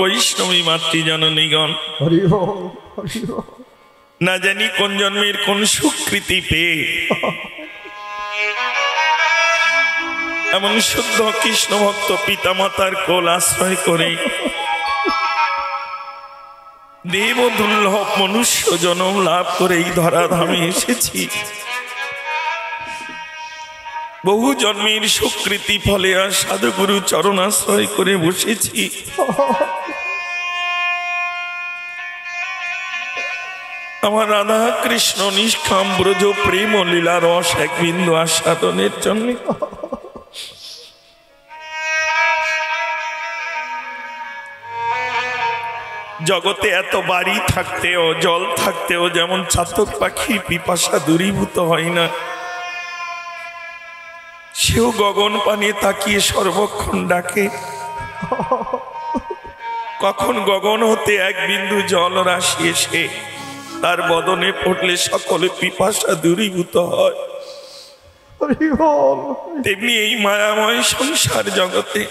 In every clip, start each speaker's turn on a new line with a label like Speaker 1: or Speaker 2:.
Speaker 1: বৈষ্ণবী মাতৃজননীগণ, না জানি কোন জন্মের কোন সুকৃতি পেয়ে এমন শুদ্ধ কৃষ্ণ ভক্ত পিতামাতার কোল আশ্রয় করে দেব দুর্লভ মনুষ্য জন্ম লাভ করে এই ধরাধামে এসেছি। বহু জন্মের সুকৃতি ফলে আর সাধুগুরু চরণ আশ্রয় করে বসেছি। আমার রাধা কৃষ্ণ নিষ্কাম ব্রজ প্রেম ও লীলা রস এক বিন্দু আস্বাদনের জন্য। জগতে এত বাড়ি থাকতেও জল থাকতেও যেমন চাতক পাখির পিপাসা দূরীভূত হয় না, সেও গগন পানে তাকিয়ে সর্বক্ষণ ডাকে। কখন গগন হতে এক বিন্দু জল রাশি এসে তার বদনে পড়লে সকলে পিপাসা দূরীভূত হয়, তেমনি এই মায়াময় সংসার জগতে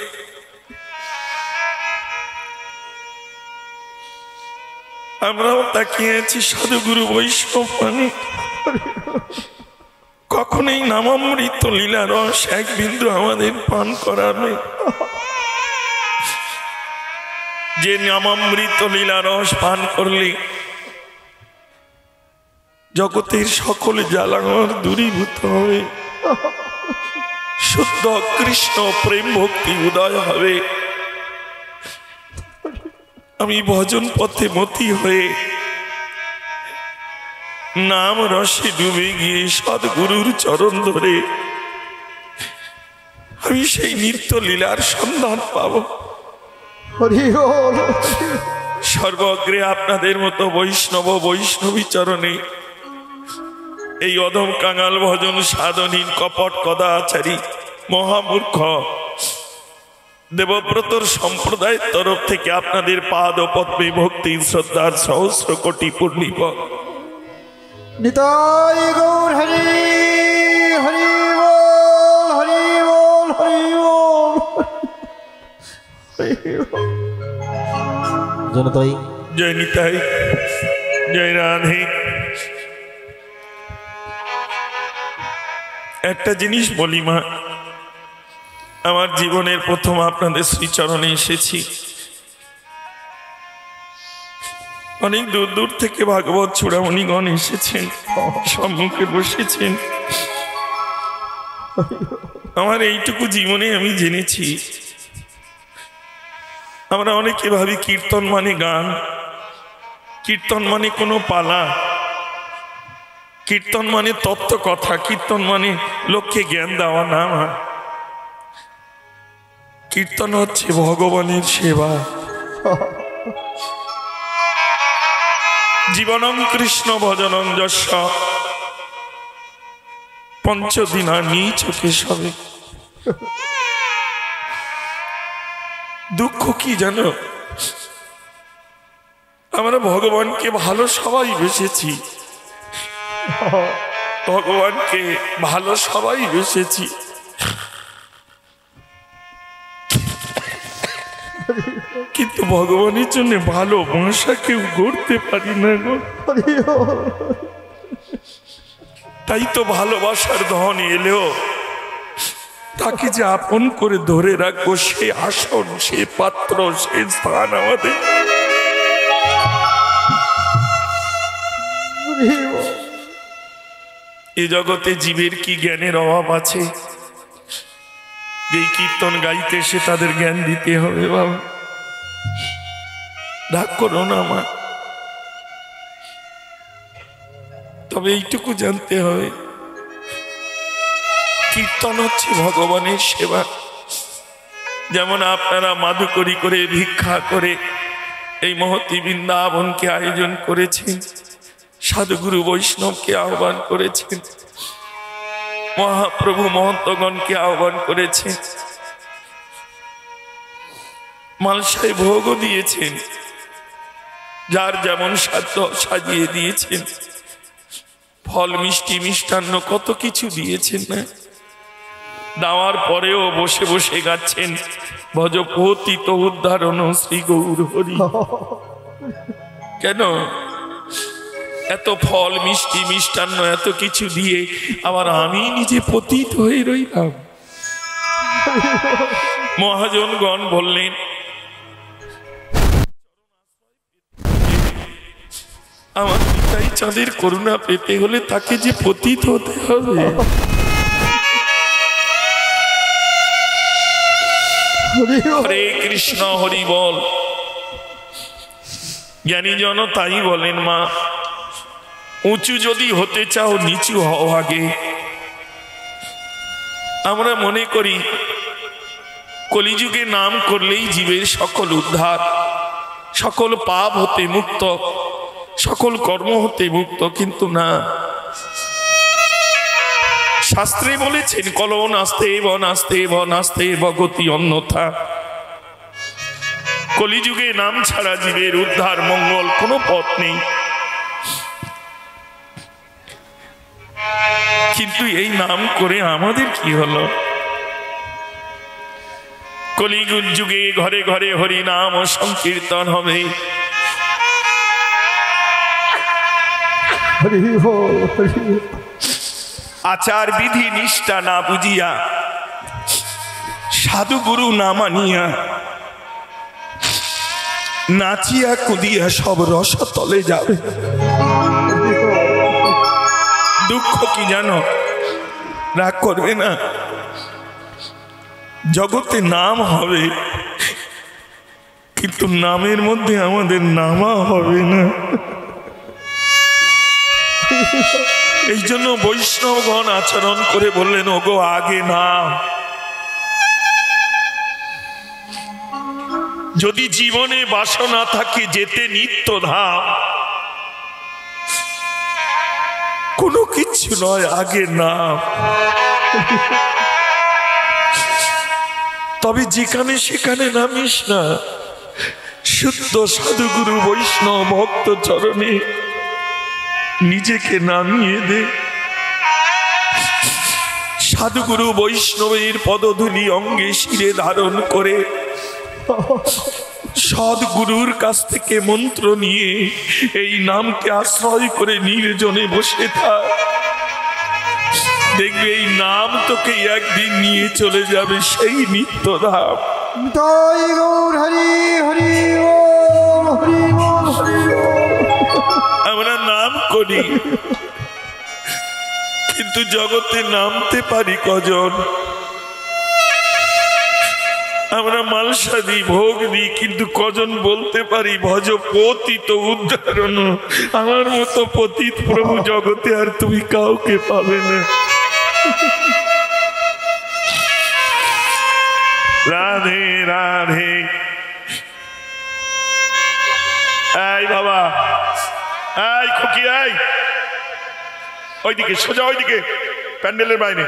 Speaker 1: আমরাও তাকিয়ে আছি সাধুগুরু বৈষ্ণব পানে। কখন এই নামামৃত লীলা রস এক বিন্দু আমাদের পান করাবে, যে নামামৃত লীলা রস পান করলে জগতের সকল জ্বালানোর দূরীভূত হবে, শুদ্ধ কৃষ্ণ প্রেম ভক্তি উদয় হবে। আমি ভজন পথে মতি হয়ে নাম রসে ডুবে গিয়ে সদ্গুরুর চরণ ধরে আমি সেই নিত্য লীলার সন্ধান পাব। সর্বগ্রে আপনাদের মতো বৈষ্ণব বৈষ্ণবী চরণে এই অধম কাঙাল ভজন সাধনীন কপট কদাচারী মহামূর্খ দেবব্রতর সম্প্রদায়ের তরফ থেকে আপনাদের পাদ ও পদ্মে ভক্তি শ্রদ্ধার সহস্র কোটি পূর্ণিম।
Speaker 2: নিতাই গৌর হরি হরি বল হরি বল হরি বল। জনতাই
Speaker 1: জয় নিতাই, জয় রাধে। একটা জিনিস বলি মা, আমার জীবনের প্রথম আপনাদের শ্রীচরণে এসেছি। অনেক দূর দূর থেকে ভাগবত চূড়ামণিগণ এসেছেন, সম্মুখে বসেছেন। আমার এইটুকু জীবনে আমি জেনেছি, আমরা অনেকে ভাবি কীর্তন মানে গান, কীর্তন মানে কোনো পালা, কীর্তন মানে তত্ত্ব কথা, কীর্তন মানে লোককে জ্ঞান দেওয়া। না, কীর্তন হচ্ছে ভগবানের সেবা। জীবনং কৃষ্ণ ভজনং যস্য পঞ্চদিনা নিচকে সবে। দুঃখ কি জানো, আমরা ভগবানকে ভালো সবাই বেসেছি, ভগবানকে ভালো সবাই বেসেছি, কিন্তু ভগবানের জন্য ভালো ভাষা কেউ গড়তে পারি না গো। তাই তো ভালোবাসার ধন এলেও তাকে যে আপন করে ধরে রাখবো, সে আসন, সে পাত্র, সে স্থান আমাদের। এ জগতে জীবের কি জ্ঞানের অভাব আছে? যেই কীর্তন গাইতে সে তাদের জ্ঞান দিতে হবে। বাবা রাগ করো না মা, তবে এইটুকু জানতে হবে, কীর্তন হচ্ছে ভগবানের সেবা। যেমন আপনারা মাধুকরী করে ভিক্ষা করে এই মহতী বৃন্দাবনকে আয়োজন করেছেন, সাধুগুরু বৈষ্ণবকে আহ্বান করেছেন, মহাপ্রভু মহন্তগণকে আহ্বান করেছেন, মালসায় ভোগও দিয়েছেন, যার যেমন সাধ্য সাজিয়ে দিয়েছেন, ফল মিষ্টি মিষ্টান্ন কত কিছু দিয়েছেন না? দেওয়ার পরেও বসে বসে গাচ্ছেন ভজ পতিত উদ্ধারণ শ্রী গৌর হরি। কেন এত ফল মিষ্টি মিষ্টান্ন এত কিছু দিয়ে আবার আমি নিজে পতিত হয়ে রইলাম? মহাজনগণ বললেন, আমার পিতাই চাঁদের করুণা পেতে হলে তাকে যে পতিত হতে হবে। হরে কৃষ্ণ হরি বল। জ্ঞানী জন তাই বলেন, মা উঁচু যদি হতে চাও নিচু হও আগে। আমরা মনে করি কলিযুগে নাম করলেই জীবের সকল উদ্ধার, সকল পাপ হতে মুক্ত, সকল কর্ম হতে মুক্ত, কিন্তু না। শাস্ত্রে বলেছেন কলো নাস্তে ব নাস্তে ব নাস্তে ব গতি অন্যথা। কলিযুগে নাম ছাড়া জীবের উদ্ধার মঙ্গল কোনো পথ নেই। কিন্তু এই নাম করে আমাদের কি হলো? কলিযুগ যুগে ঘরে ঘরে হরি নাম ও সংকীর্তন হবে। আচার বিধি নিষ্ঠা না বুঝিয়া, সাধু গুরু না মানিয়া, নাচিয়া কুদিয়া সব রসতলে যাবে। দুঃখ কি জানো? রাগ করবে না। জগতে নাম হবে, কিন্তু নামের মধ্যে আমাদের নামা হবে না। এই জন্য বৈষ্ণবগণ আচরণ করে বললেন, ওগো আগে নাম। যদি জীবনে বাসনা থাকে যেতে নিত্য ধাম, কোনো কিছু নয়, আগে নাম। তবে যেখানে সেখানে নামিস না, শুদ্ধ সাধুগুরু বৈষ্ণব ভক্ত চরণে নিজেকে নামিয়ে দে। সাধুগুরু বৈষ্ণবের পদধূলি অঙ্গে শিরে ধারণ করে সদ্গুরুর কাছ থেকে মন্ত্র নিয়ে এই নামকে আশ্রয় করে নির্জনে বসে থাক। দেখবে এই নাম তোকে একদিন নিয়ে চলে যাবে সেই নিত্যধাম।
Speaker 2: জয় গৌর হরি হরি বল, হরি বল, হরি বল।
Speaker 1: আমরা নাম করি, কিন্তু জগতে নামতে পারি কজন? আমরা মালসা দিই, ভোগ দিই, কিন্তু কজন বলতে পারি ভজ পতিত উদ্ধারণ? আমার মতো পতিত প্রভু জগতে আর তুমি কাউকে পাবে না। রাধে রাধে। এই বাবা, এই খুকি, এই ওইদিকে সোজা, ওইদিকে প্যান্ডেলের বাইরে।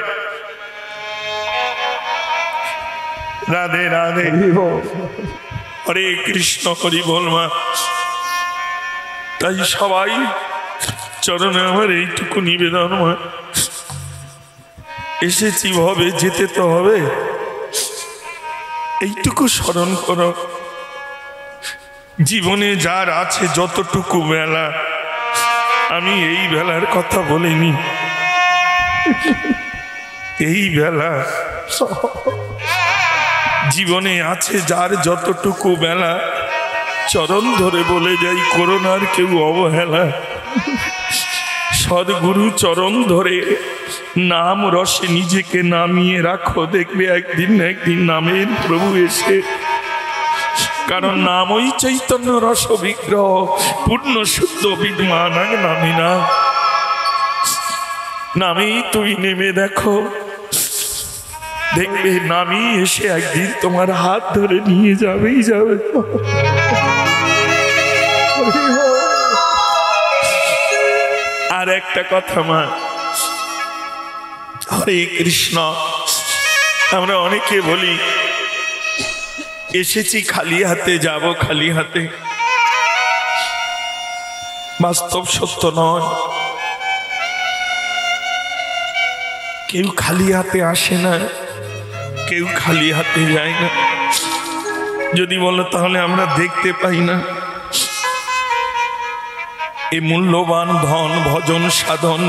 Speaker 1: রাধে রাধে। হরে কৃষ্ণ হরি বল। মা তাই সবাই চরণে আমার এইটুকু নিবেদন, মা এসেছি ভাবে যেতে তো হবে, এইটুকু স্মরণ করো। জীবনে যার আছে যতটুকু বেলা, আমি এই বেলার কথা বলিনি, এই বেলা জীবনে আছে যার যতটুকু বেলা, চরণ ধরে বলে যাই করোনার কেউ অবহেলা। সদ্গুরু চরণ ধরে নাম রসে নিজেকে নামিয়ে রাখো, দেখবে একদিন না একদিন নামের প্রভু এসে। কারণ নামই চৈতন্য রস বিগ্রহ, পূর্ণ শুদ্ধ বিদ্যমান নামে না। নামেই তুমি নেমে দেখো, দেখবে নামি এসে একদিন তোমার হাত ধরে নিয়ে যাবেই যাবে। আর একটা কথা মা, হরে কৃষ্ণ, আমরা অনেকে বলি এসেছি খালি হাতে, যাব খালি হাতে। বাস্তব সত্য নয়, কেউ খালি হাতে আসে না। কেউ খালি হাতে যায় না। যদি বলো তাহলে আমরা দেখতে পাই না। এই মূল্যবান ধন ভজন সাধন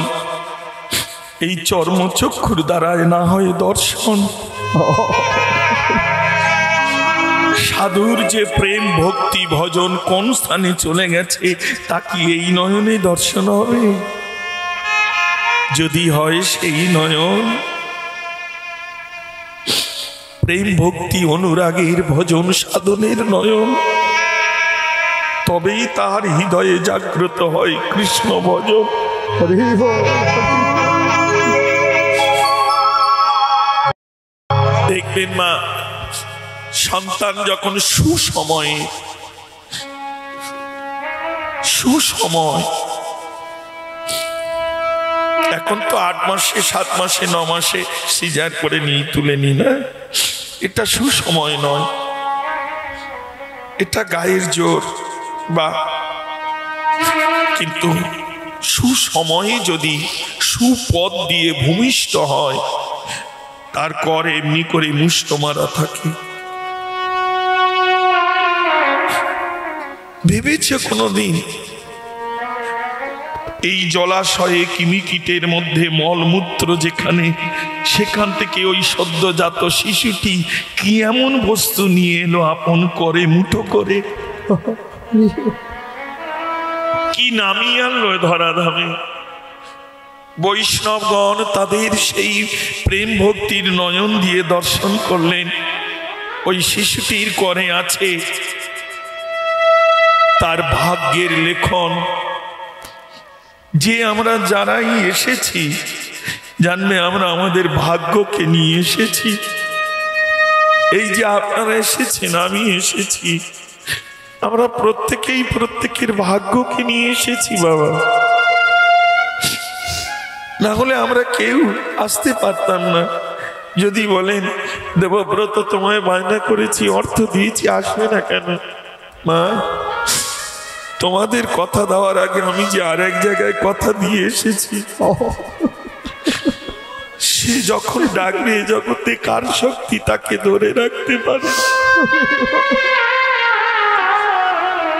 Speaker 1: এই চর্মচক্ষুর দ্বারায় না হয় দর্শন। সাধুর যে প্রেম ভক্তি ভজন কোন স্থানে চলে গেছে তা কি এই নয়নে দর্শন হবে? যদি হয় সেই নয়ন প্রেম ভক্তি অনুরাগের ভজন সাধনের নয়ন, তবেই তার হৃদয়ে জাগ্রত হয় কৃষ্ণ ভজন। দেখবেন মা, সন্তান যখন সুসময় এখন তো 8 মাসে 7 মাসে 9 মাসে সিজার করে নিয়ে তুলে নি না, এটা সুসময় নয়, এটা গায়ের জোর। বা কিন্তু সুসময়ে যদি সুপদ দিয়ে ভূমিষ্ঠ হয় তার কর এমনি করে মুষ্ট মারা থাকে। ভেবেছে কোনদিন এই জলাশয়ে কিমিকিটের মধ্যে মলমূত্র যেখানে, সেখান থেকে ওই সদ্যজাত শিশুটি কি এমন বস্তু নিয়ে এলো আপন করে মুঠো করে, কি নামিয়ে আনলো ধরাধামে? বৈষ্ণবগণ তাদের সেই প্রেম ভক্তির নয়ন দিয়ে দর্শন করলেন। ওই শিশুটির করে আছে তার ভাগ্যের লেখন। যে আমরা যারাই এসেছি জানবে আমরা আমাদের ভাগ্যকে নিয়ে এসেছি। এই যে আপনারা এসেছেন, আমি এসেছি, আমরা প্রত্যেকেই প্রত্যেকের ভাগ্যকে নিয়ে এসেছি বাবা। না হলে আমরা কেউ আসতে পারতাম না। যদি বলেন দেবব্রত তোমায় বায়না করেছি, অর্থ দিয়েছি, আসবে না কেন? মা, তোমাদের কথা দেওয়ার আগে আমি যে আর এক জায়গায় কথা দিয়ে এসেছি, সে যখন ডাকবে জগতে কার শক্তি তাকে ধরে রাখতে পারে?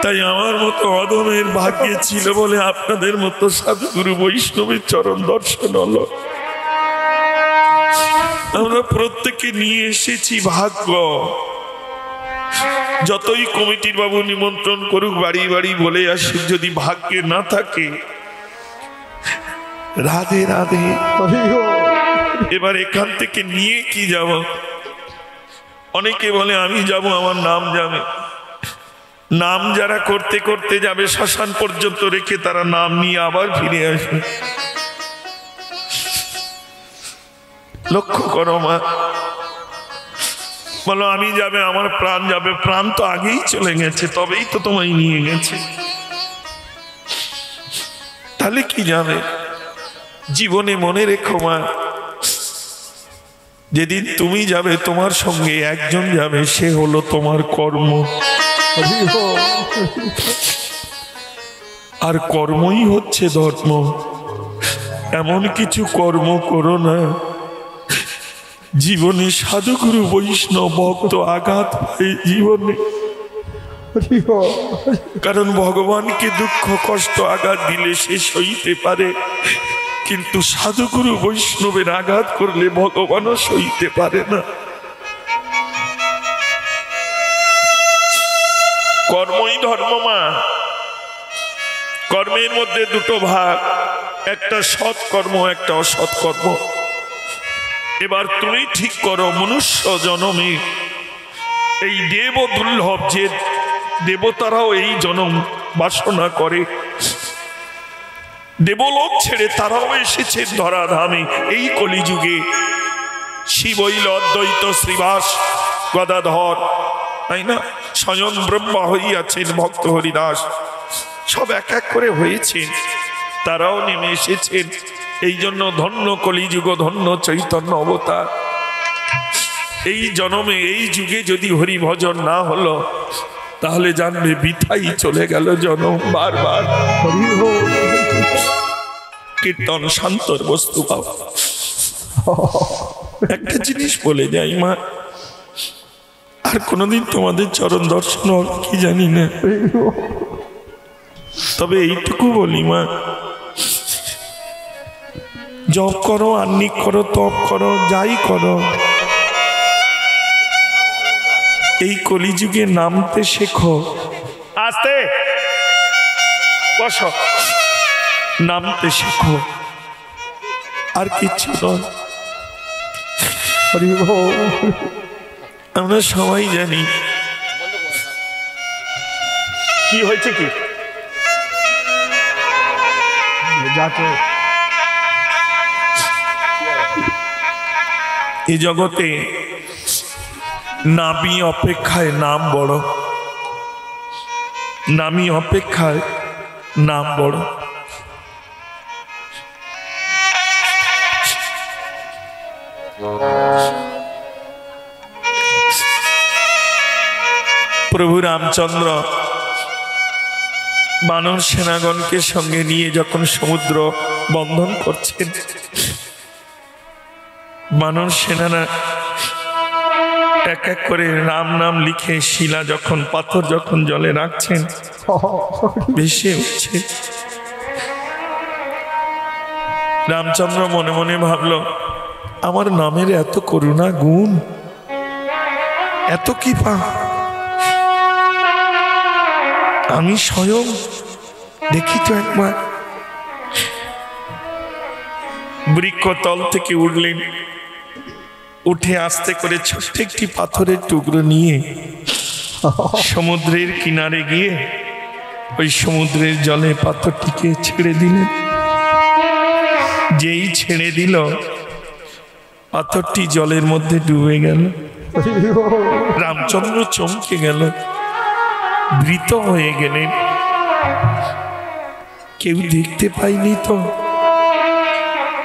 Speaker 1: তাই আমার মতো অদমের ভাগ্যে ছিল বলে আপনাদের মতো সাধুগুরু বৈষ্ণবের চরণ দর্শন হলো। আমরা প্রত্যেকে নিয়ে এসেছি ভাগ্য। যতই কমিটির বাবু নিমন্ত্রণ করুক, বাড়ি বাড়ি বলে আসুক, যদি ভাগ্যে না থাকে রাধে রাধে। এবার এখান থেকে নিয়ে কি যাব? অনেকে বলে আমি যাব, আমার নাম যাবে। নাম যারা করতে করতে যাবে শ্মশান পর্যন্ত রেখে তারা নাম নিয়ে আবার ফিরে আসবে। লক্ষ্য করো মা, বলো আমি যাবে, আমার প্রাণ যাবে। প্রাণ তো আগেই চলে গেছে, তবেই তো তোমায় নিয়ে গেছে। তাহলে কি যাবে? জীবনে মনে রেখো মা, যেদিন তুমি যাবে তোমার সঙ্গে একজন যাবে, সে হলো তোমার কর্ম। আর কর্মই হচ্ছে ধর্ম। এমন কিছু কর্ম করো না জীবনে সাধুগুরু বৈষ্ণব ভক্ত আঘাত পায় জীবনে। কারণ ভগবানকে দুঃখ কষ্ট আঘাত দিলে সে সইতে পারে, কিন্তু সাধুগুরু বৈষ্ণবের আঘাত করলে ভগবানও সইতে পারে না। কর্মই ধর্ম মা। কর্মের মধ্যে দুটো ভাগ, একটা সৎ কর্ম, একটা অসৎ কর্ম। এবার তুমি ঠিক করো, মনুষ্য জনমে এই দেব দুর্লভ, যে দেবতারাও এই জনম বাসনা করে, দেবলোক ছেড়ে তারাও এসেছেন ধরাধামে এই কলিযুগে। শিবৈল অদ্বৈত শ্রীবাস গদাধর, তাই না? স্বয়ং ব্রহ্মা হইয়াছেন ভক্ত হরিদাস, সব এক এক করে হয়েছেন, তারাও নেমে এসেছেন। এই জন্য ধন্য কলিযুগ, ধন্য চৈতন্য অবতার। এই জন্মে এই যুগে যদি হরি ভজন না হলো তাহলে জানবে বৃথাই চলে গেল জন্ম। বারবার কীর্তন শান্তর বস্তু পাও। একটা জিনিস বলে যাই মা, আর কোনোদিন তোমাদের চরণ দর্শন হবে কি জানি না, তবে এইটুকু বলি মা, জপ করো, আহ্নিক করো, তপ করো, যাই করো, এই কলিযুগে নামতে শেখো। আস্তে বসো, নামতে শেখো, আর কিচ্ছু নয়।
Speaker 2: হরি বল।
Speaker 1: আমরা সবাই জানি কি হয়েছে, কি
Speaker 2: যাচ্ছে
Speaker 1: এই জগতে নামি অপেক্ষায় নাম বড়, নামি অপেক্ষায় নাম বড়। প্রভু রামচন্দ্র বানর সেনাগণকে সঙ্গে নিয়ে যখন সমুদ্র বন্ধন করছেন, বানর সেনারা এক এক করে রাম নাম লিখে শিলা যখন, পাথর যখন জলে রাখছেন, ভেসে উঠছে। রামচন্দ্র মনে মনে ভাবল, আমার নামের এত করুণা গুণ, এত কৃপা, আমি স্বয়ং দেখি তো একবার। বৃক্ষতল থেকে উঠলেন, উঠে আস্তে করে ছোট্ট একটি পাথরের টুকরো নিয়ে সমুদ্রের কিনারে গিয়ে ওই সমুদ্রের জলে পাথরটিকে ছেড়ে দিলেন। যেই ছেড়ে দিল, পাথরটি জলের মধ্যে ডুবে গেল। রামচন্দ্র চমকে গেল, ভীত হয়ে গেলেন। কেউ দেখতে পাইনি তো,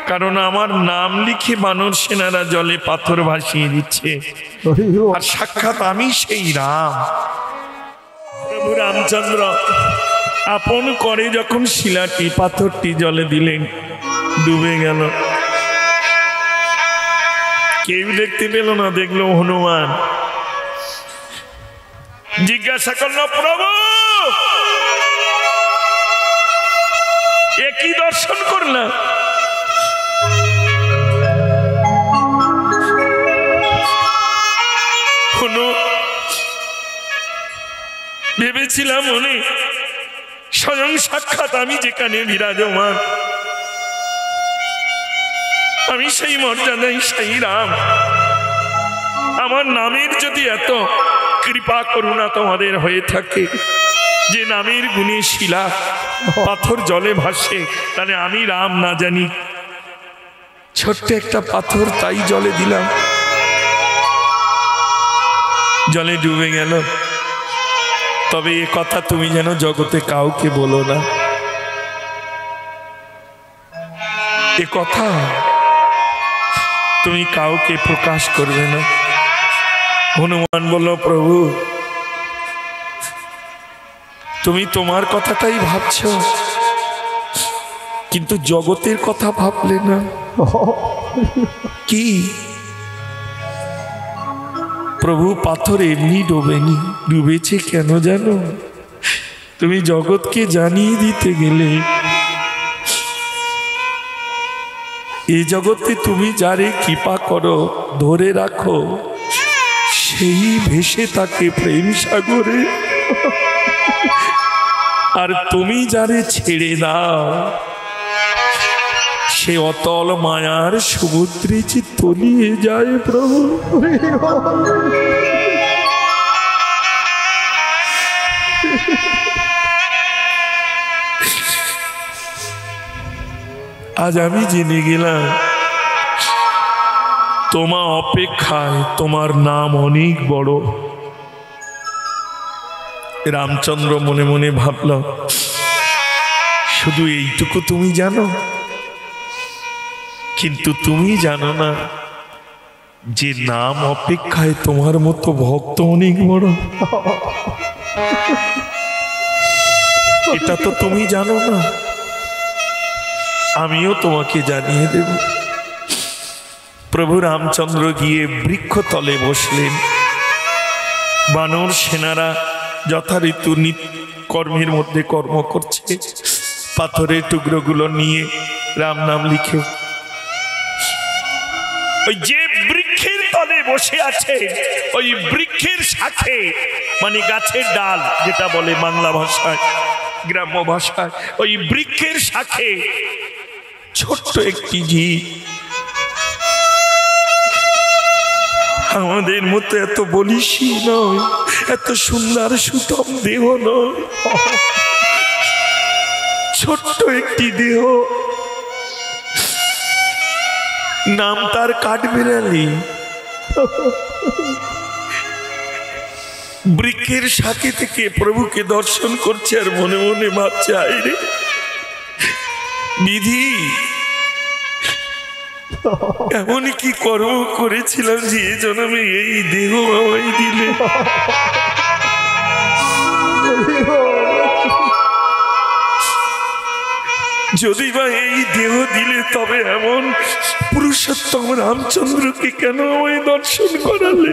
Speaker 1: কারণ আমার নাম লিখে বানর সেনারা জলে পাথর ভাসিয়ে দিচ্ছে, আর সাক্ষাৎ আমি সেই রাম। প্রভু রামচন্দ্র আপন করে যখন শিলাটি, পাথরটি জলে দিলেন, ডুবে গেল। কেউ দেখতে পেল না, দেখলো হনুমান। জিজ্ঞাসা করলো, প্রভু এ কি দর্শন করলাম? ভেবেছিলাম মনে স্বয়ং সাক্ষাৎ আমি যেখানে বিরাজমান, আমি সেই মর্যাদায় সেই রাম। আমার নামের যদি এত কৃপা করুণা তোমাদের হয়ে থাকে, যে নামের গুণে শিলা পাথর জলে ভাসে, তাহলে আমি রাম না জানি? ছোট্ট একটা পাথর, তাই জলে দিলাম, জলে ডুবে গেল। তবে এ কথা তুমি যেন জগতে কাউকে বলো না, এ কথা তুমি কাউকে প্রকাশ করবে না। হনুমান বলল, প্রভু তুমি তোমার কথাটাই ভাবছ, কিন্তু জগতের কথা ভাবলে না। কি? প্রভু পাথর এমনি ডোবেনি, ডুবেছে কেন জানো? তুমি জগৎকে জানিয়ে দিতে গেলে। এই জগতে তুমি যারে কৃপা করো, ধরে রাখো, সেই ভেসে থাকে প্রেম সাগরে। আর তুমি যারে ছেড়ে দাও, সে অতল মায়ার সমুদ্রে যে তলিয়ে যায়। প্রভু আজ আমি জেনে গেলাম, তোমার অপেক্ষায় তোমার নাম অনেক বড়। রামচন্দ্র মনে মনে ভাবল, শুধু এইটুকু তুমি জানো, কিন্তু তুমি জানো না যে নাম অপেক্ষায় তোমার মতো ভক্ত অনেক বড়। এটা তো তুমি জানো না, আমিও তোমাকে জানিয়ে দেব। প্রভু রামচন্দ্র গিয়ে বৃক্ষতলে বসলেন। বানর সেনারা যথারীতি কর্মের মধ্যে কর্ম করছে, পাথরের টুকরোগুলো নিয়ে রাম নাম লিখে। ওই যে বৃক্ষের তলে বসে আছে, ওই বৃক্ষের শাখে মানে গাছের ডাল যেটা বলে বাংলা ভাষায়, গ্রাম্য ভাষায়, ওই বৃক্ষের শাখে ছোট্ট একটি জীব, আমাদের মতো এত বলিসি নয়, এত সুন্দর সুতম দেহ নয়, ছোট্ট একটি দেহ, নাম তার কাঠবিড়ালি। বৃক্ষের শাখে থেকে প্রভুকে দর্শন করছে আর মনে মনে ভাবছে, আইরে বিধি, এমন কি কর্ম করেছিলাম যে এ জন্মে এই দেহ আমায় দিলে। যদি বা এই দেহ দিলে তবে এমন পুরুষোত্তম রামচন্দ্রকে কেন আমায় দর্শন করালে?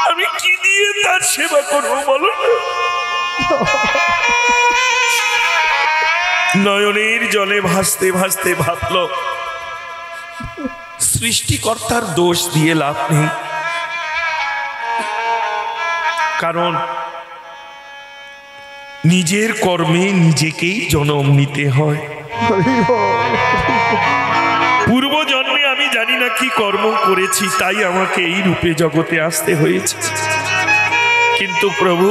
Speaker 1: আমি কি দিয়ে তার সেবা করবো বলো? নয়নের জলে ভাসতে ভাসতে ভাবল, সৃষ্টিকর্তার দোষ দিয়ে লাভ নেই, কারণ নিজের কর্মে নিজেকেই জন্ম নিতে হয়। পূর্ব জন্মে আমি জানি না কি কর্ম করেছি, তাই আমাকে এই রূপে জগতে আসতে হয়েছে। কিন্তু প্রভু,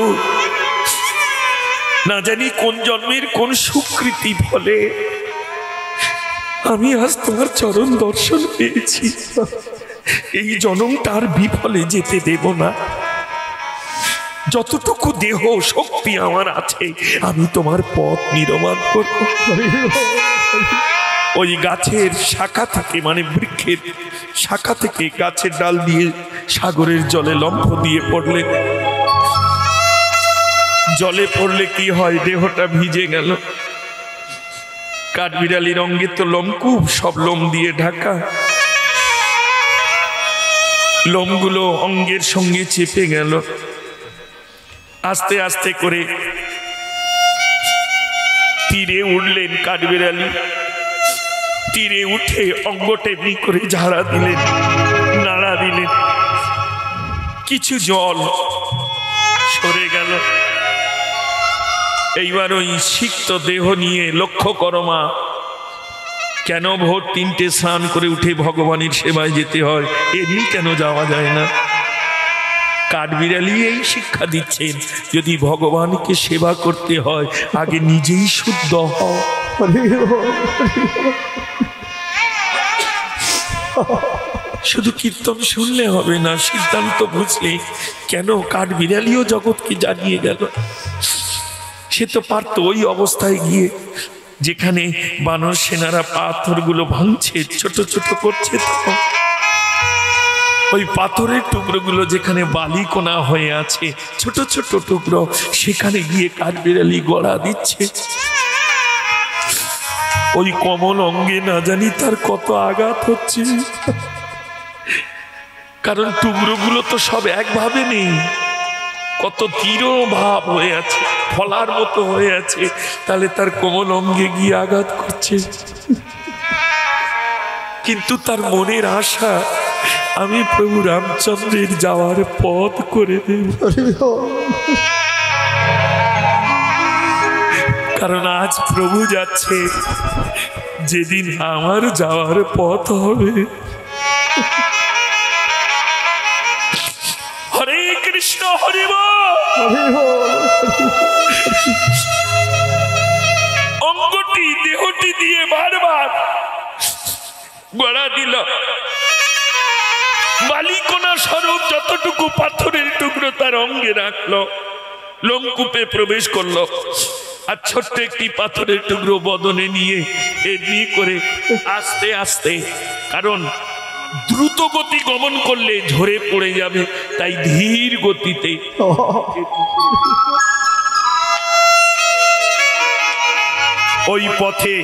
Speaker 1: না জানি কোন জন্মের কোন সুকৃতি ফলে আমি আজ তোমার চরণ দর্শন পেয়েছি। এই জন্মটার বিফলে যেতে দেব না। যতটুকু দেহ শক্তি আমার আছে আমি তোমার পথ নির্মাণ করব। ওই গাছের শাখা থেকে মানে বৃক্ষের শাখা থেকে গাছের ডাল দিয়ে সাগরের জলে লম্ফ দিয়ে পড়লে, জলে পড়লে কি হয়, দেহটা ভিজে গেল। কাঠবিড়ালির অঙ্গে তো লোমকূপ, সব লোম দিয়ে ঢাকা, লোমগুলো অঙ্গের সঙ্গে চেপে গেল। আস্তে আস্তে করে তীরে উঠলেন কাঠবিড়ালি। তীরে উঠে অঙ্গ টেপনি করে ঝাড়া দিলেন, নাড়া দিলেন, কিছু জল সরে গেল। এইবার ওই সিক্ত দেহ নিয়ে লক্ষ্য করো মা, কেন ভোর 3টে স্নান করে উঠে ভগবানের সেবায় যেতে হয়, এমনি কেন যাওয়া যায় না? কাঠবিড়ালি এই শিক্ষা দিচ্ছেন, যদি ভগবানকে সেবা করতে হয় আগে নিজেই শুদ্ধ হও। শুধু কীর্তন শুনলে হবে না, সিদ্ধান্ত বুঝলে। কেন কাঠবিড়ালিও জগৎকে জানিয়ে গেল। সে তো পারত ওই অবস্থায় গিয়ে, যেখানে বানর সেনারা পাথরগুলো ভাঙছে, ছোট ছোট করছে, ওই পাথরের টুকরোগুলো যেখানে বালিকণা হয়ে আছে, ছোট ছোট টুকরো, সেখানে গিয়ে কাঠবিড়ালি গড়া দিচ্ছে। ওই কমল অঙ্গে না জানি তার কত আঘাত হচ্ছে, কারণ টুকরোগুলো তো সব একভাবে নেই, কত তীর ভাব হয়ে আছে, ফলার মতো হয়ে আছে, তাহলে তার কোমল অঙ্গে গিয়ে আঘাত করছে। কিন্তু তার মনের আশা, আমি প্রভু রামচন্দ্রের যাওয়ার পথ করে দেব। কারণ আজ প্রভু যাচ্ছে, যেদিন আমার যাওয়ার পথ হবে। হরে কৃষ্ণ, হরি বল। অঙ্গটি দেহটি দিয়ে বারবার গড়া দিল। বালিকণা স্বরূপ যতটুকু পাথরের টুকরো তার অঙ্গে রাখলো, লোমকূপে প্রবেশ করলো, আর ছোট্ট একটি পাথরের টুকরো বদনে নিয়ে এমনি করে আস্তে আস্তে, কারণ দ্রুত গতি গমন করলে ঝরে পড়ে যাবে, তাই ধীর গতিতে ওই পথে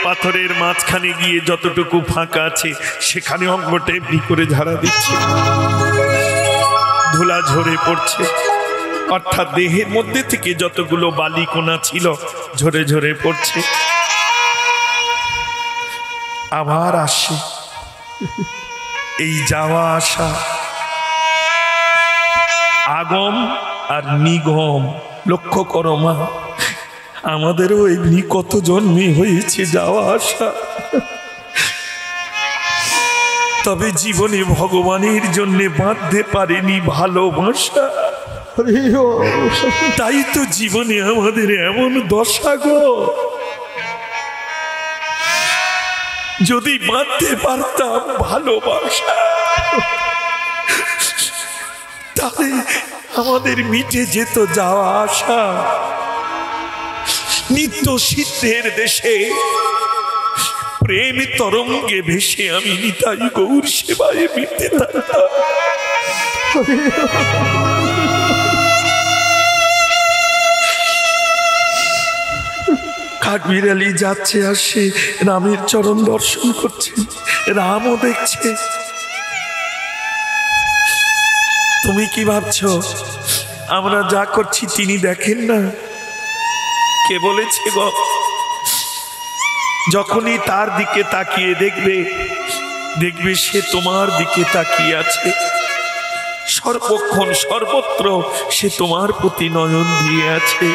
Speaker 1: পাথরের মাঝখানে গিয়ে যতটুকু ফাঁকা আছে সেখানে অঙ্গটা এমনি করে ঝাড়া দিচ্ছে, ধুলা ঝরে পড়ছে, অর্থাৎ দেহের মধ্যে থেকে যতগুলো বালিকণা ছিল ঝরে ঝরে পড়ছে। আবার আসে এই যাওয়া আসা, আগম আর নিগম। লক্ষ্য করো মা, আমাদেরও এমনি কত জন্মে হয়েছে যাওয়া আসা, তবে জীবনে ভগবানের জন্য বাঁধতে পারেনি ভালোবাসা। তাই তো জীবনে আমাদের এমন দশা গো। যদি বাঁধতে পারতাম ভালোবাসা, তাহলে আমাদের মিটে যেত যাওয়া আসা। নিত্য সিদ্ধের দেশে প্রেম তরঙ্গে ভেসে আমি নিতাই গৌর সেবায় মিটতে থাকতাম। কাঠবিড়ালি যাচ্ছে আর সে রামের চরণ দর্শন করছে, রামও দেখছে। তুমি কি ভাবছো আমরা যা করছি তিনি দেখেন না? কে বলেছে গো? যখনই তার দিকে তাকিয়ে দেখবে, দেখবে সে তোমার দিকে তাকিয়ে আছে। সর্বক্ষণ সর্বত্র সে তোমার প্রতি নয়ন দিয়ে আছে।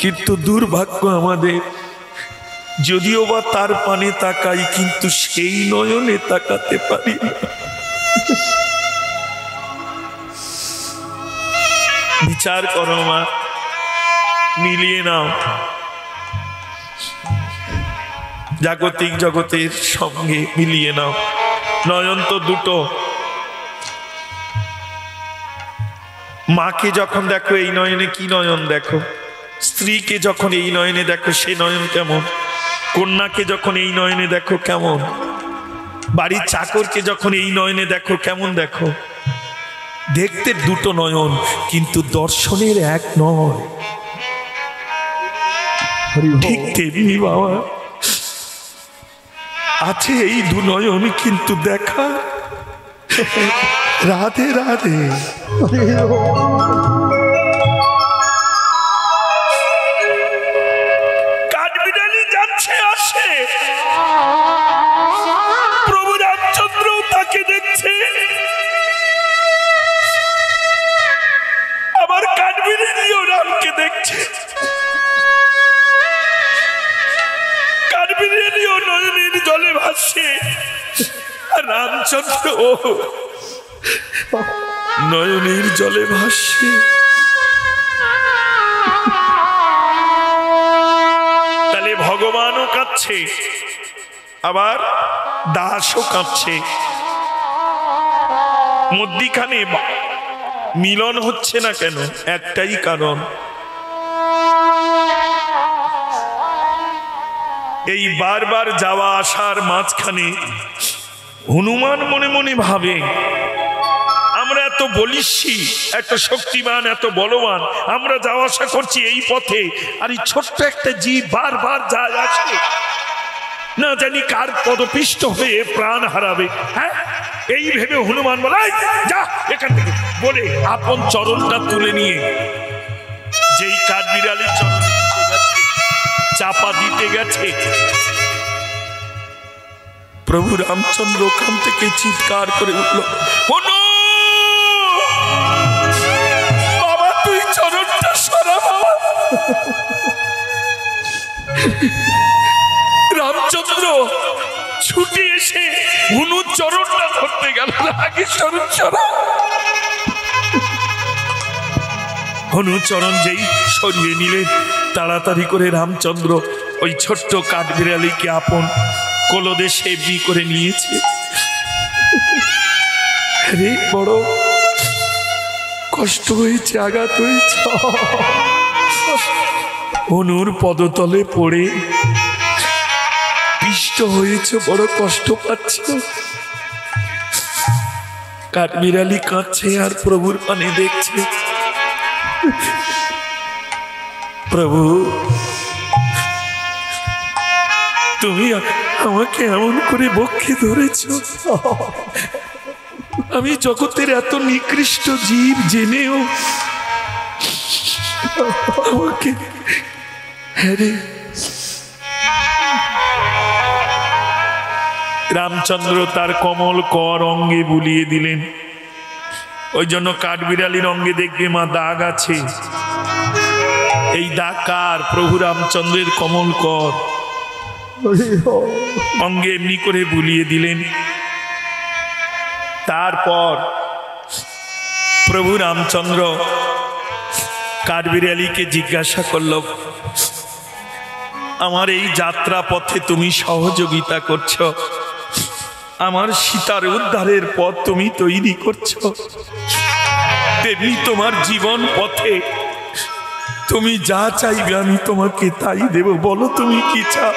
Speaker 1: কিন্তু দুর্ভাগ্য আমাদের, যদিও বা তার পানে তাকাই কিন্তু সেই নয়নে তাকাতে পারি না। বিচার করো মা, মিলিয়ে নাও জাগতিক জগতের সঙ্গে মিলিয়ে নাও। নয়ন তো দুটো। মাকে যখন দেখো এই নয়নে কি নয়ন দেখো, স্ত্রীকে যখন এই নয়নে দেখো সে নয়ন কেমন, কন্যাকে যখন এই নয়নে দেখো কেমন, বাড়ির চাকরকে যখন এই নয়নে দেখো কেমন দেখো। দেখতে দুটো নয়ন কিন্তু দর্শনের এক নয়। ঠিক তেমনি বাবা আছে এই দু নয়ন কিন্তু দেখা। রাধে রাধে। কাঠবিড়ালি যাচ্ছে আসে, প্রভু রামচন্দ্র তাকে দেখছে, আবার কাঠবিড়ালিও রামকে দেখছে। কাঠবিড়ালিও নয়নের জলে ভাসছে, আর রামচন্দ্র নয়নের জলে ভাসছে। তাহলে ভগবানও কাঁদছে, আবার দাসও কাঁদছে। মধ্যিখানে মিলন হচ্ছে না কেন? একটাই কারণ, এই বারবার যাওয়া আসার মাঝখানে হনুমান মনে মনে ভাবে আমরা এত বলিষ্ঠী, এত শক্তিমান, এত বলবান, আমরা যাওয়া আসা করছি এই পথে, আর এই ছোট্ট একটা জীব বারবার যায় আসে, না জানি কার পদপিষ্ট হয়ে প্রাণ হারাবে। হ্যাঁ, এই ভেবে হনুমান বলে যা এখান থেকে, বলে আপন চরণটা তুলে নিয়ে যেই কাঠবিড়ালির চরণ দিতে গেছে, চাপা দিতে গেছে, প্রভু রামচন্দ্র ওখান থেকে চিৎকার করে উঠল, হনু বাবা তুই চরণটা সরা বাবা। রামচন্দ্র ছুটে এসে হনুর চরণটা ধরতে গেল, আগে চরণ সরা। হনু চরণ যেই সরিয়ে নিলেন, তাড়াতাড়ি করে রামচন্দ্র ওই ছোট্ট কাঠবিড়ালিকে আপন কোলদেশে এমনি করে নিয়েছে। আরে বড় কষ্ট হয়েছে, আঘাত হয়েছে। হনুর পদতলে পড়ে পিষ্ট হয়েছে, বড় কষ্ট পাচ্ছ। কাঠবিড়ালি কাঁদছে আর প্রভুর পানে দেখছে। প্রভু তুমি আমাকে এমন করে বক্ষে ধরেছ, আমি জগতের এত নিকৃষ্ট জীব জেনেও আমাকে হ্যারে। রামচন্দ্র তার কমল কর অঙ্গে বুলিয়ে দিলেন। ওই জন্য কাঠবিড়ালির অঙ্গে দেখবে মা দাগ আছে। এই দাগ কার? প্রভু রামচন্দ্রের কমল কর অঙ্গে এমনি করে বুলিয়ে দিলেন। তারপর প্রভু রামচন্দ্র কাঠবিড়ালিকে জিজ্ঞাসা করল, আমার এই যাত্রা পথে তুমি সহযোগিতা করছো, আমার সীতার উদ্ধারের পথ তুমি তৈরি করছো, তেমনি তোমার জীবন পথে তুমি যা চাইবে আমি তোমাকে তাই দেব। বলো তুমি কি চাও?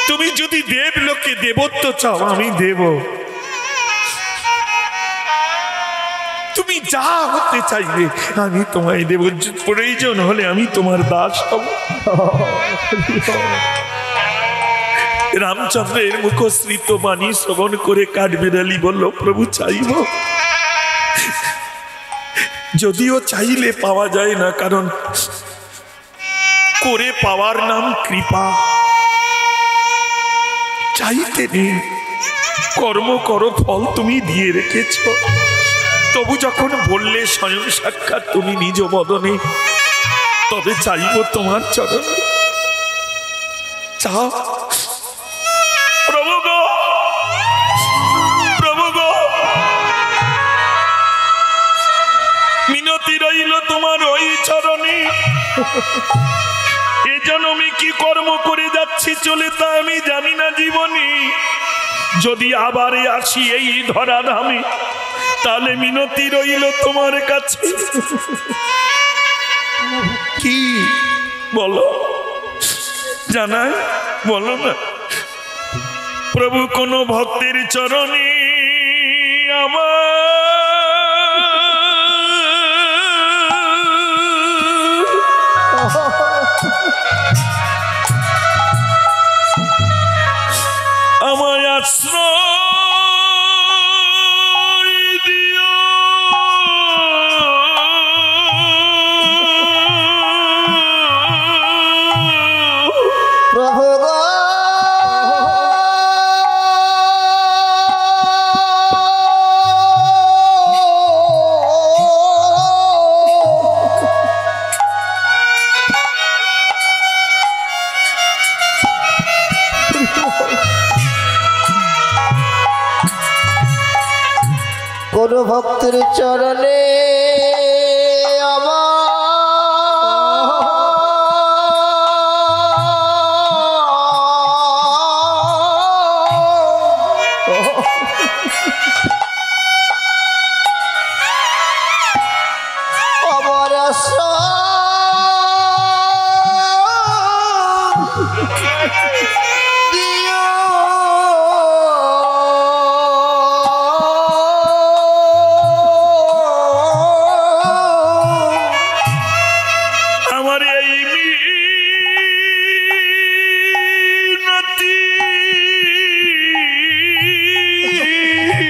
Speaker 1: তুমি যদি দেবলোকে দেবত্ব চাও আমি দেব, তুমি যা হতে চাইবে আমি তোমায় দেব, প্রয়োজন হলে আমি তোমার দাস হব। রামচন্দ্রের মুখশ্রিত বাণী শ্রবণ করে কাঠবিড়ালি বলল, প্রভু চাইব, যদিও চাইলে পাওয়া যায় না, কারণ করে পাওয়ার নাম কৃপা। চাইতে নেই, কর্ম করো, ফল তুমি দিয়ে রেখেছ। তবু যখন বললে স্বয়ং সাক্ষাৎ তুমি নিজ বদনে, তবে চাইব তোমার চরণ। চাও প্রভু গো, প্রভু গো, মিনতি রইল তোমার ওই চরণে। এ জন্মে কি কর্ম করে যাচ্ছি চলে তা আমি জানি না জীবনে। যদি আবারে আসি এই ধরা ধামে, তাহলে মিনতি রইল তোমার কাছে। কি বলো, জানায় বলো না। প্রভু কোন ভক্তের চরণে আমার আমায় আশ্রয় দিও।
Speaker 2: প্রভু গো, কোন ভক্তের চরণে আমার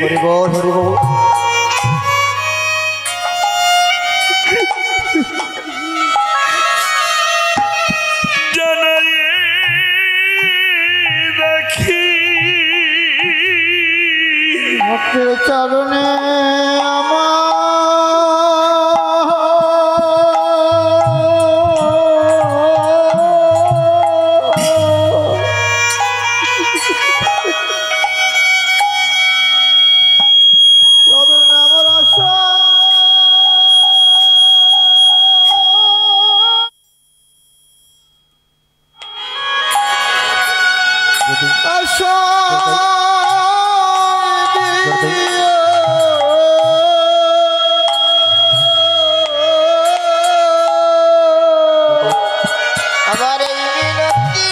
Speaker 2: হরিবল হরিবল। ভক্তের চরণে আমার আশা আশা আমার এই মিনতি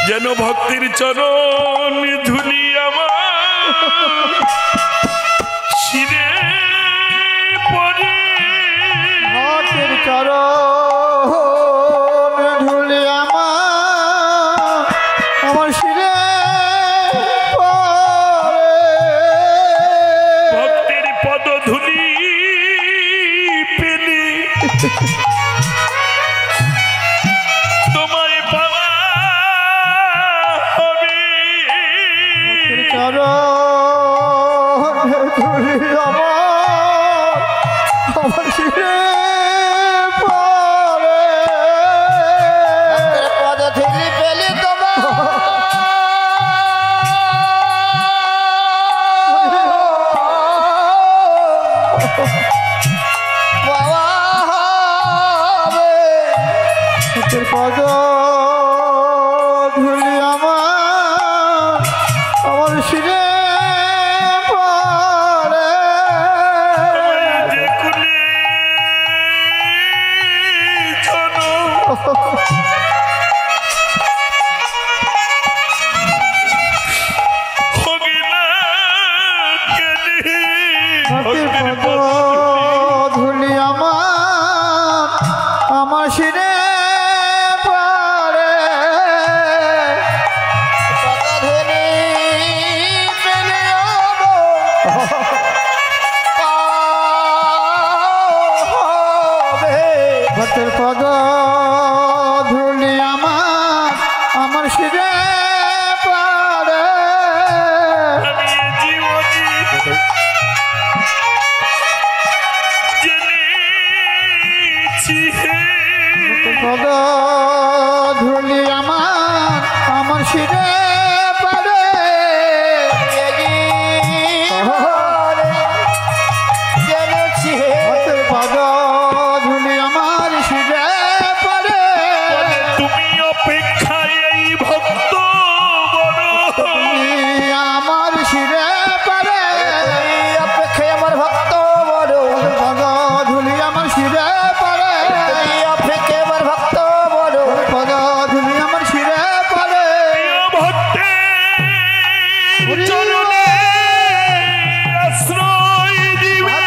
Speaker 1: যেন ভক্তির চরণ ধুলি আমার শিরে পড়ে।
Speaker 2: ভক্তের চরণ ধুলি আমার শিরে পড়ে।
Speaker 1: ভক্তের পদধূলি পেলে তোমায় পাওয়া হবে।
Speaker 2: ভক্তের চরণ ধুলি আমার শিরে পড়ে। ভক্তের পদধূলি পেলে তোমার পাওয়া হবে। ভক্তের পদধূলি আমার শিরে পড়ে।
Speaker 1: যে কুলে চলো হবে না কেনে।
Speaker 2: ভক্তের পদধূলি আমার শিরে পড়ে। পদধূলি পেলে হবে। ভক্তের পদধূলি আমার শিরে পড়ে।
Speaker 1: আমি এ জীবনে জেনেছি হে
Speaker 2: পদধূলি আমার শিরে পড়ে। ভক্তের পদধূলি আমার শিরে পড়ে।
Speaker 1: তুমি অপেক্ষায় এই ভক্ত বড়
Speaker 2: তুমি আমার শিরে পড়ে। অপেক্ষায় আমার ভক্ত বড়। পদধূলি আমার শিরে পড়ে। অপেক্ষায় আমার ভক্ত বড়। পদধূলি আমার শিরে পড়ে।
Speaker 1: প্রিয় ভক্তের চরণে আশ্রয় দিবে।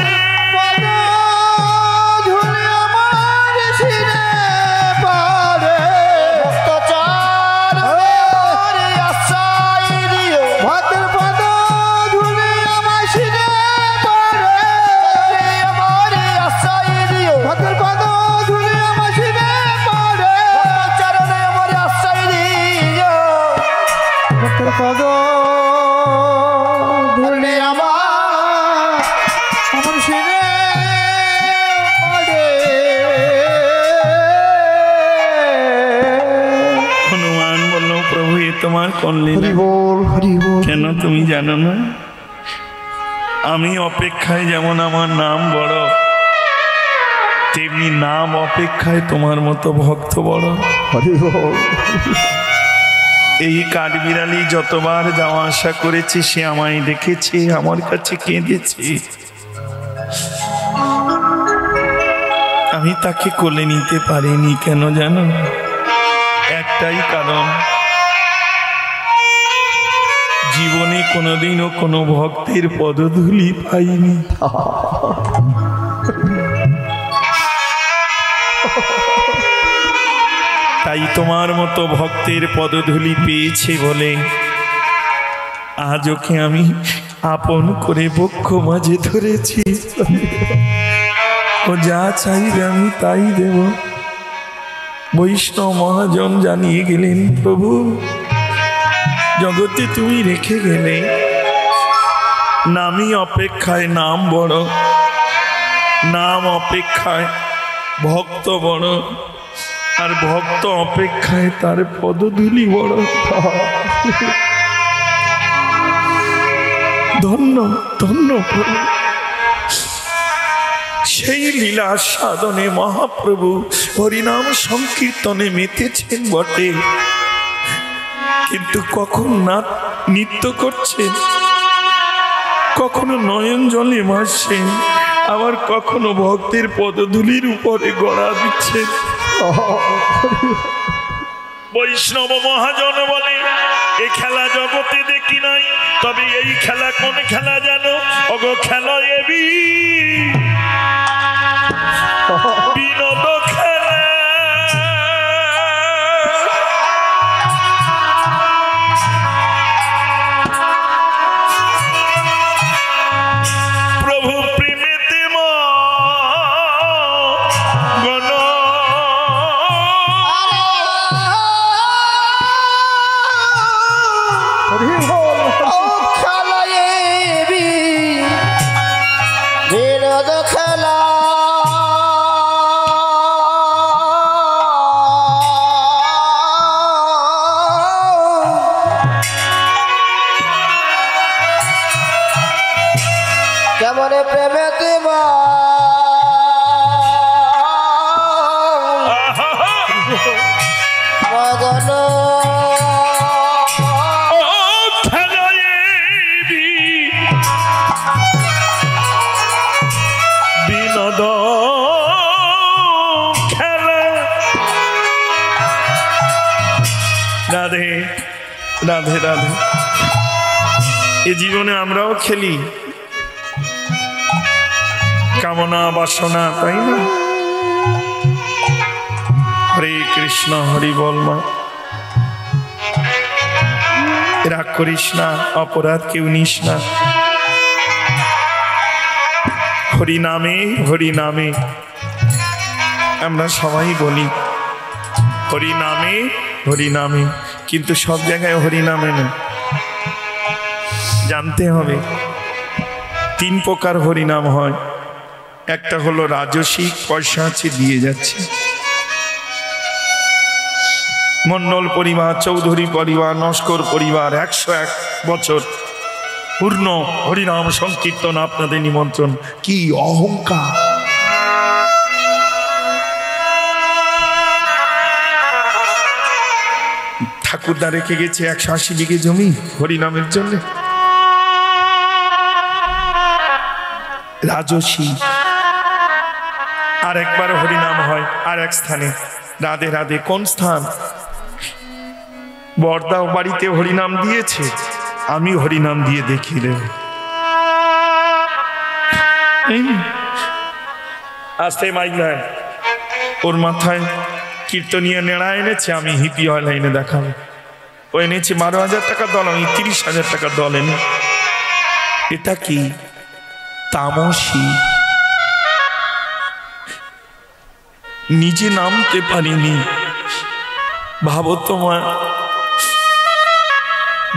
Speaker 2: পদধূলি আমার শিরে পড়ে। ভক্ত চরণে আশ্রয় দিও। ভক্তের পদধূলি আমার শিরে পড়ে। আমার আশ্রয় দিও। ভক্তের পদধূলি আমার শিরে পড়ে। ভক্ত চরণে আমার আশ্রয় দিও। ভক্তের পদধূলি আমার শিরে পড়ে।
Speaker 1: হনুমান বলল, প্রভু এ তোমার কোন লীলা?
Speaker 2: হরি বল, হরি বল।
Speaker 1: কেন তুমি জানো না? আমি অপেক্ষায় যেমন আমার নাম বড়, তেমনি নাম অপেক্ষায় তোমার মতো ভক্ত বড়।
Speaker 2: হরি বল।
Speaker 1: এই কাঠবিড়ালি যতবার যাওয়া আসা করেছে সে আমায় দেখেছে, আমার কাছে কেঁদেছে। আমি তাকে কোলে নিতে পারিনি। কেন জানো? একটাই কারণ, জীবনে কোনোদিনও কোনো ভক্তের পদধূলি পাইনি। তাই তোমার মতো ভক্তের পদধূলি পেয়েছে বলে আজ ওকে আমি আপন করে বক্ষ মাঝে ধরেছি। ও যা চাইবে আমি তাই দেব। বৈষ্ণব মহাজন জানিয়ে গেলেন, প্রভু জগতে তুমি রেখে গেলে নামই অপেক্ষায় নাম বড়, নাম অপেক্ষায় ভক্ত বড়, আর ভক্ত অপেক্ষায় তার পদধূলি বড়। ধন্য ধন্য প্রভু। সেই লীলা সাধনে মহাপ্রভু হরিনাম সংকীর্তনে মেতেছেন বটে, কিন্তু কখন না নৃত্য করছেন, কখনো নয়ন জলে ভাসছেন, আবার কখনো ভক্তের পদধূলির উপরে গড়া দিচ্ছেন। বৈষ্ণব মহাজন বলে এই খেলা জগতে দেখি নাই, তবে এই খেলা কোন খেলা জানো? অগো খেলা এবি বিনোদ খেলা। প্রভু প্রেমেতে মগন
Speaker 2: হরি বল
Speaker 3: ও খেলায় বিনোদ খেলা। কেমন প্রেমেতে মগন
Speaker 1: বিনোদ খেলা। রাধে রাধে রাধে। এ জীবনে আমরাও খেলি কামনা বাসনা, তাই না? হরে কৃষ্ণ, হরি বল মা। রাগ করিস না, অপরাধ কেউ নিস না। হরি নামে হরি নামে, আমরা সবাই বলি হরি নামে হরি নামে, কিন্তু সব জায়গায় হরি নামে না। জানতে হবে 3 প্রকার হরিনাম হয়। একটা হলো রাজসিক, পয়সা আছে দিয়ে যাচ্ছে। মন্ডল পরিবার, চৌধুরী পরিবার, নস্কর পরিবার 101 বছর পূর্ণ হরিনাম সংকীর্তন আপনাদের নিমন্ত্রণ। কি অহংকার! ঠাকুরদা রেখে গেছে 180 বিঘে জমি হরিনামের জন্য। রাজসী। আর একবার হরিনাম হয় আর এক স্থানে। রাধে রাধে। কোন স্থান? বর্দা বাড়িতে হরিনাম দিয়েছে, আমি হরিনাম দিয়ে দেখিয়ে দেব। আস্তে মাইক নাই, ওর মাথায় কীর্তনীয় নেড়া এনেছে, আমি হিপি অয়েল এনে দেখাবো। ও এনেছে 12,000 টাকার দল, আমি 30,000 টাকার দল এনে। এটা কি? তামসী। নিজে নামতে পারিনি। ভাবো তোমার,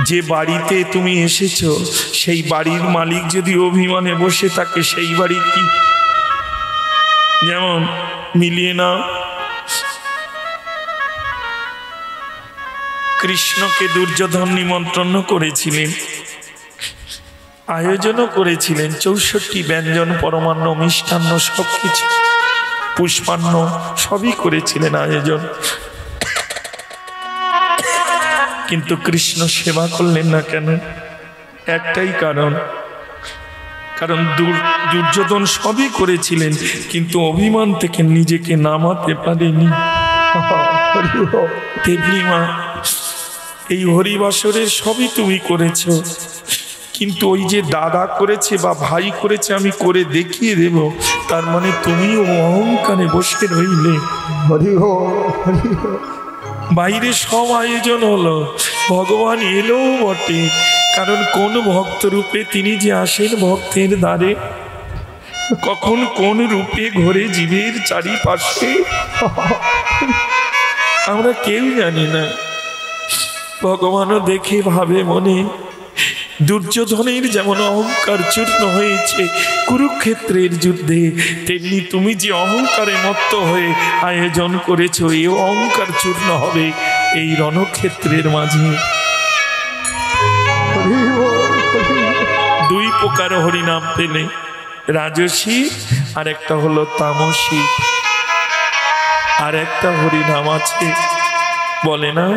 Speaker 1: যে বাড়িতে তুমি এসেছো সেই বাড়ির মালিক যদি অভিমানে বসে থাকে, সেই বাড়ি কি? যেমন মিলিয়ে নাও, কৃষ্ণকে দুর্যোধন নিমন্ত্রণ করেছিলেন, আয়োজনও করেছিলেন 64 ব্যঞ্জন, পরমান্ন, মিষ্টান্ন, সবকিছু, পুষ্পান্ন সবই করেছিলেন আয়োজন। কিন্তু কৃষ্ণ সেবা করলেন না কেন? একটাই কারণ, কারণ দুর্যোধন সবই করেছিলেন কিন্তু অভিমান থেকে নিজেকে নামাতে পারেনি। তেমনি মা, এই হরিবাসরের সবই তুমি করেছো, কিন্তু ওই যে দাদা করেছে বা ভাই করেছে আমি করে দেখিয়ে দেব, তার মানে তুমিও অহংকারে বসে রইলে। বাইরে সব আয়োজন হলো, ভগবান এলো বটে, কারণ কোন ভক্ত রূপে তিনি যে আসেন ভক্তের দ্বারে, কখন কোন রূপে ঘোরে জীবের চারিপাশে আমরা কেউ জানি না। ভগবানও দেখে ভাবে মনে, দুর্যোধনের যেমন অহংকার চূর্ণ হয়েছে কুরুক্ষেত্রের যুদ্ধে, তেমনি তুমি যে অহংকারে মত্ত হয়ে আয়োজন করেছো, এই অহংকার চূর্ণ হবে এই রণক্ষেত্রের মাঝে। 2 প্রকার হরিনাম পেলে, রাজসী আর একটা হলো তামসী। আর একটা হরিনাম আছে, বলে না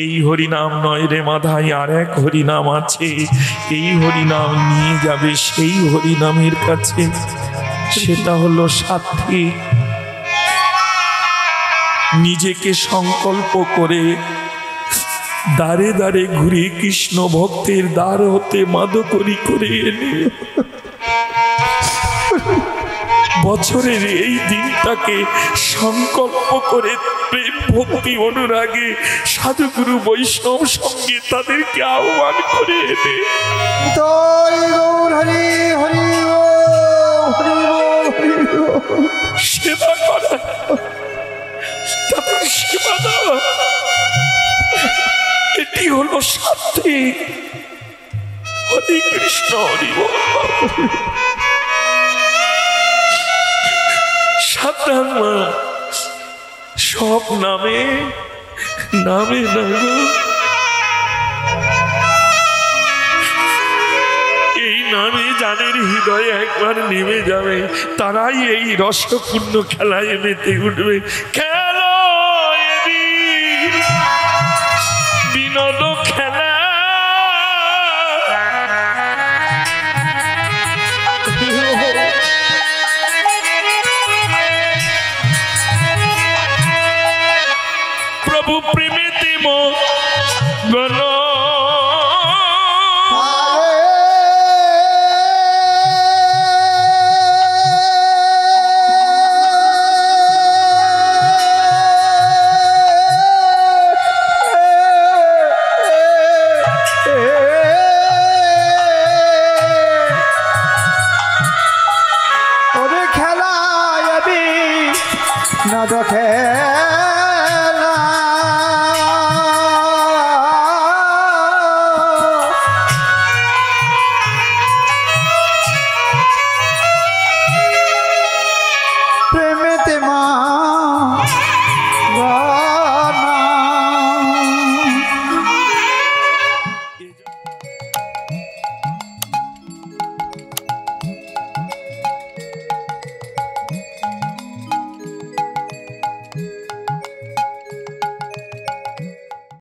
Speaker 1: এই হরিনাম নয় রে মাধাই, আর এক হরিনাম আছে, এই হরিনাম নিয়ে যাবে সেই হরিনামের কাছে, সেটা হলো সাত্বিক। নিজেকে সংকল্প করে দাঁড়ে দাঁড়ে ঘুরে কৃষ্ণ ভক্তের দ্বার হতে মাদকরি করে এনে বছরের এই দিনটাকে সংকল্প করে প্রেম ভক্তি অনুরাগে সাধুগুরু বৈষ্ণব সঙ্গে তাদেরকে আহ্বান করে এনে
Speaker 2: তাই গৌর হরি হরি বল হরি বল হরি বল।
Speaker 1: সেবা করা, তাদের সেবা দেওয়া, এটি হলো শান্তি। হরে কৃষ্ণ হরি বল। সাবধান মা, সব নামে নামে না গো, এই নামে যাদের হৃদয়ে একবার নেমে যাবে তারাই এই রসপূর্ণ খেলায় মেতে উঠবে। খেলো এরি বিনোদ খেলা, প্রভু প্রেমেতে মন